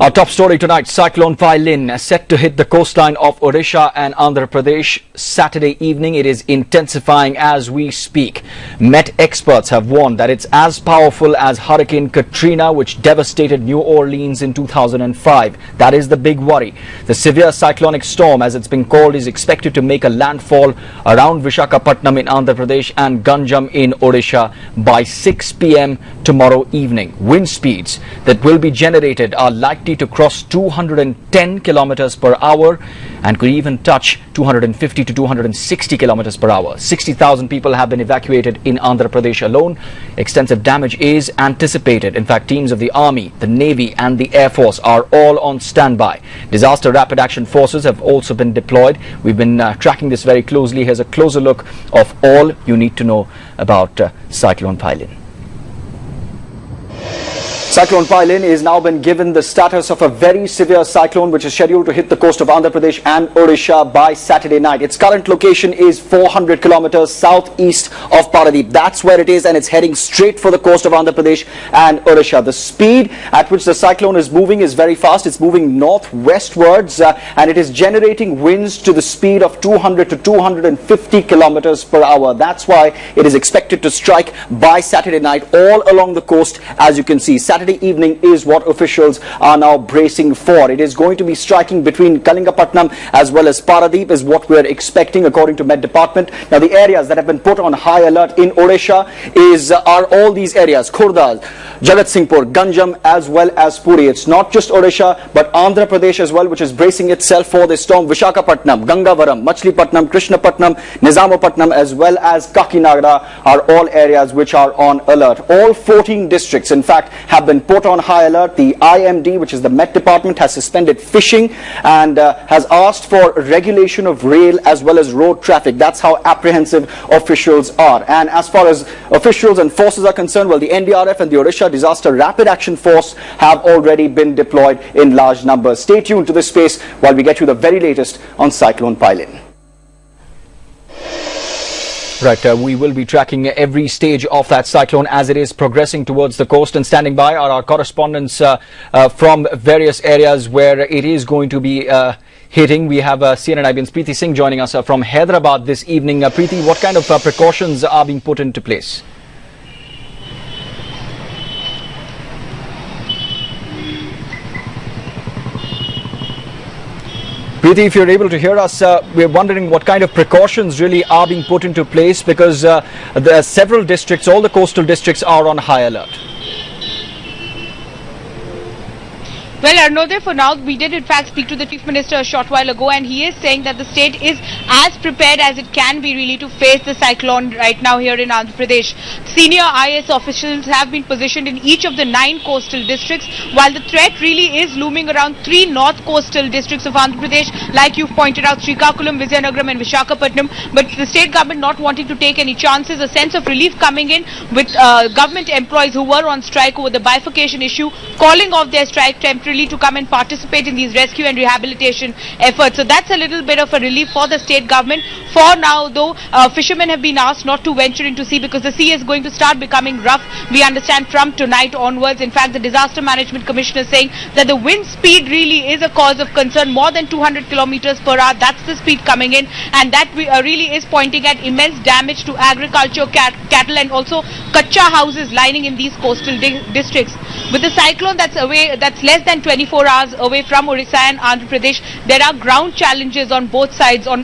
Our top story tonight, Cyclone Cyclone set to hit the coastline of Odisha and Andhra Pradesh Saturday evening. It is intensifying as we speak. Met experts have warned that it's as powerful as Hurricane Katrina, which devastated New Orleans in 2005. That is the big worry. The severe cyclonic storm, as it's been called, is expected to make a landfall around Visakhapatnam in Andhra Pradesh and Ganjam in Odisha by 6 p.m. tomorrow evening. Wind speeds that will be generated are likely to cross 210 kilometers per hour and could even touch 250 to 260 kilometers per hour. 60,000 people have been evacuated in Andhra Pradesh alone. Extensive damage is anticipated. In fact, teams of the Army, the Navy and the Air Force are all on standby. Disaster rapid action forces have also been deployed. We've been tracking this very closely. Here's a closer look of all you need to know about Cyclone Cyclone. Cyclone Cyclone is now been given the status of a very severe cyclone, which is scheduled to hit the coast of Andhra Pradesh and Odisha by Saturday night. Its current location is 400 kilometers southeast of Paradip. That's where it is, and it's heading straight for the coast of Andhra Pradesh and Odisha. The speed at which the cyclone is moving is very fast. It's moving northwestwards and it is generating winds to the speed of 200 to 250 kilometers per hour. That's why it is expected to strike by Saturday night all along the coast. As you can see, Saturday evening is what officials are now bracing for. It is going to be striking between Kalingapatnam as well as Paradip is what we are expecting according to Met Department. Now the areas that have been put on high alert in Odisha are all these areas: Khurda, Jagatsinghpur, Ganjam as well as Puri. It's not just Odisha but Andhra Pradesh as well, which is bracing itself for this storm. Visakhapatnam, Gangavaram, Machilipatnam, Krishnapatnam, Nizamapatnam as well as Kakinada are all areas which are on alert. All 14 districts in fact have been put on high alert. The IMD, which is the Met Department, has suspended fishing and has asked for regulation of rail as well as road traffic. That's how apprehensive officials are. And as far as officials and forces are concerned, well, the NDRF and the Odisha Disaster Rapid Action Force have already been deployed in large numbers. Stay tuned to this space while we get you the very latest on Cyclone Cyclone. Right, we will be tracking every stage of that cyclone as it is progressing towards the coast, and standing by are our correspondents from various areas where it is going to be hitting. We have CNN IBN's Preeti Singh joining us from Hyderabad this evening. Preeti, what kind of precautions are being put into place? Preeti, if you're able to hear us, we're wondering what kind of precautions really are being put into place, because there are several districts, all the coastal districts are on high alert. Well, Arnodey, for now, we did in fact speak to the Chief Minister a short while ago, and he is saying that the state is as prepared as it can be really to face the cyclone right now here in Andhra Pradesh. Senior IAS officials have been positioned in each of the 9 coastal districts, while the threat really is looming around 3 north coastal districts of Andhra Pradesh, like you've pointed out, Srikakulam, Vizianagaram and Visakhapatnam. But the state government not wanting to take any chances, a sense of relief coming in with government employees who were on strike over the bifurcation issue, calling off their strike temporarily to come and participate in these rescue and rehabilitation efforts. So that's a little bit of a relief for the state government. For now, though, fishermen have been asked not to venture into sea because the sea is going to start becoming rough, we understand, from tonight onwards. In fact, the Disaster Management Commissioner is saying that the wind speed really is a cause of concern, more than 200 kilometers per hour. That's the speed coming in, and that really is pointing at immense damage to agriculture, cattle and also kacha houses lining in these coastal districts. With the cyclone that's less than 24 hours away from Odisha and Andhra Pradesh, there are ground challenges on both sides, on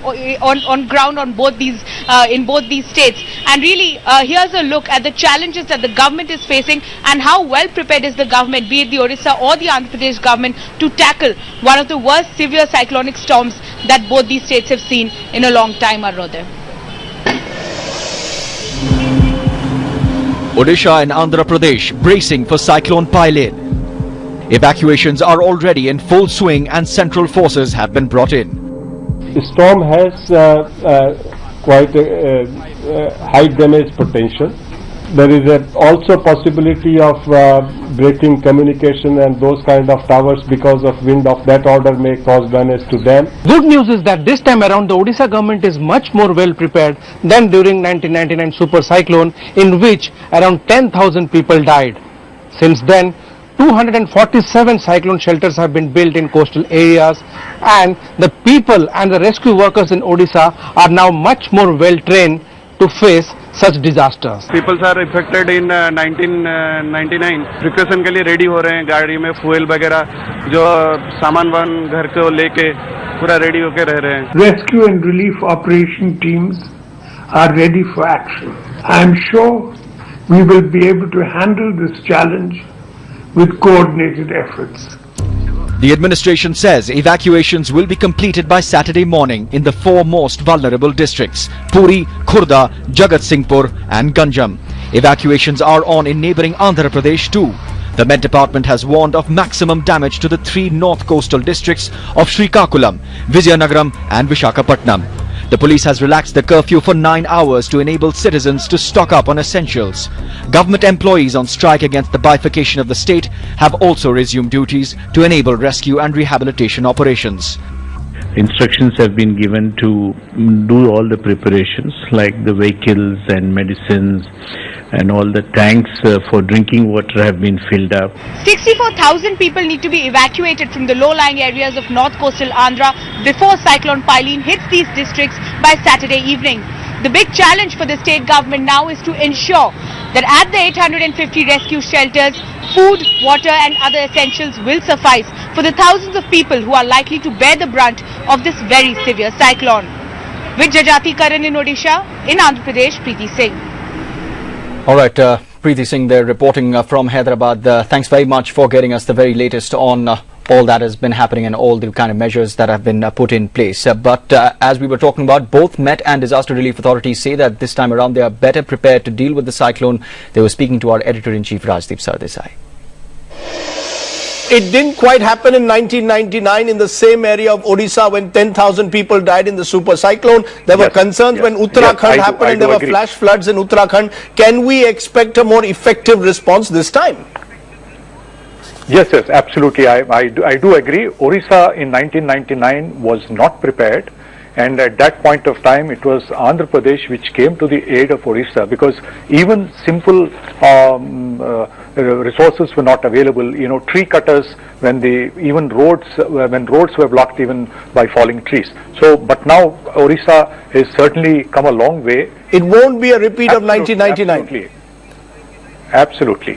ground on both these in both these states. And really, here's a look at the challenges that the government is facing and how well prepared is the government, be it the Odisha or the Andhra Pradesh government, to tackle one of the worst severe cyclonic storms that both these states have seen in a long time, Arnodey. Odisha and Andhra Pradesh bracing for Cyclone Cyclone. Evacuations are already in full swing and central forces have been brought in. The storm has quite a high damage potential. There is also possibility of breaking communication and those kind of towers because of wind of that order may cause damage to them. Good news is that this time around the Odisha government is much more well prepared than during 1999 super cyclone, in which around 10,000 people died. Since then, 247 cyclone shelters have been built in coastal areas, and the people and the rescue workers in Odisha are now much more well trained to face such disasters. People are affected in 1999. Precaution के लिए ready हो रहे हैं, गाड़ी में fuel वगैरह जो सामान वान घर को लेके पूरा ready होके रह रहे हैं. Rescue and relief operation teams are ready for action. I am sure we will be able to handle this challenge with coordinated efforts. The administration says evacuations will be completed by Saturday morning in the four most vulnerable districts: Puri, Khurda, Jagat Singhpur and Ganjam. Evacuations are on in neighbouring Andhra Pradesh too. The Met Department has warned of maximum damage to the three north coastal districts of Srikakulam, Vizianagaram and Vishakhapatnam. The police has relaxed the curfew for 9 hours to enable citizens to stock up on essentials. Government employees on strike against the bifurcation of the state have also resumed duties to enable rescue and rehabilitation operations. Instructions have been given to do all the preparations like the vehicles and medicines, and all the tanks for drinking water have been filled up. 64,000 people need to be evacuated from the low-lying areas of north coastal Andhra before Cyclone Hits hits these districts by Saturday evening. The big challenge for the state government now is to ensure that at the 850 rescue shelters, food, water and other essentials will suffice for the thousands of people who are likely to bear the brunt of this very severe cyclone. With Jajati Karan in Odisha, in Andhra Pradesh, Preeti Singh. All right, Preeti Singh there reporting from Hyderabad. Thanks very much for getting us the very latest on all that has been happening and all the kind of measures that have been put in place. But as we were talking about, both Met and disaster relief authorities say that this time around they are better prepared to deal with the cyclone. They were speaking to our editor-in-chief Rajdeep Sardesai. It didn't quite happen in 1999 in the same area of Odisha when 10,000 people died in the super cyclone. There were concerns when Uttarakhand happened and there were flash floods in Uttarakhand. Can we expect a more effective response this time? Yes, absolutely. I do agree. Odisha in 1999 was not prepared, and at that point of time it was Andhra Pradesh which came to the aid of Odisha, because even simple resources were not available. You know, tree cutters when roads were blocked even by falling trees. So, but now Odisha has certainly come a long way. It won't be a repeat of 1999. Absolutely.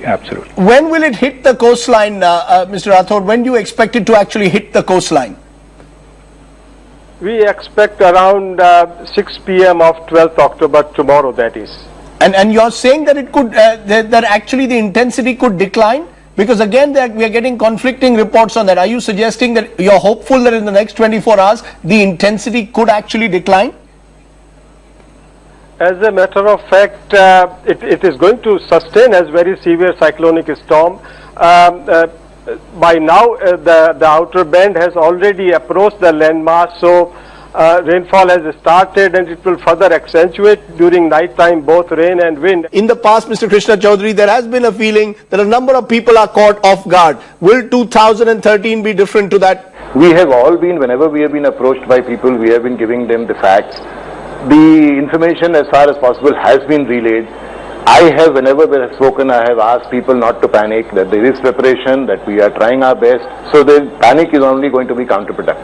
When will it hit the coastline, Mr. Rathod? When do you expect it to actually hit the coastline? We expect around 6 p.m. of 12th October, tomorrow, that is. And you're saying that it could, that actually the intensity could decline? Because again, we are getting conflicting reports on that. Are you suggesting that you're hopeful that in the next 24 hours, the intensity could actually decline? As a matter of fact, it is going to sustain as very severe cyclonic storm. By now, the outer band has already approached the landmass, so rainfall has started and it will further accentuate during night time, both rain and wind. In the past, Mr. Krishna Chaudhary, there has been a feeling that a number of people are caught off guard. Will 2013 be different to that? We have all been, whenever we have been approached by people, we have been giving them the facts. The information as far as possible has been relayed. I have, whenever we have spoken, I have asked people not to panic, that there is preparation, that we are trying our best. So the panic is only going to be counterproductive.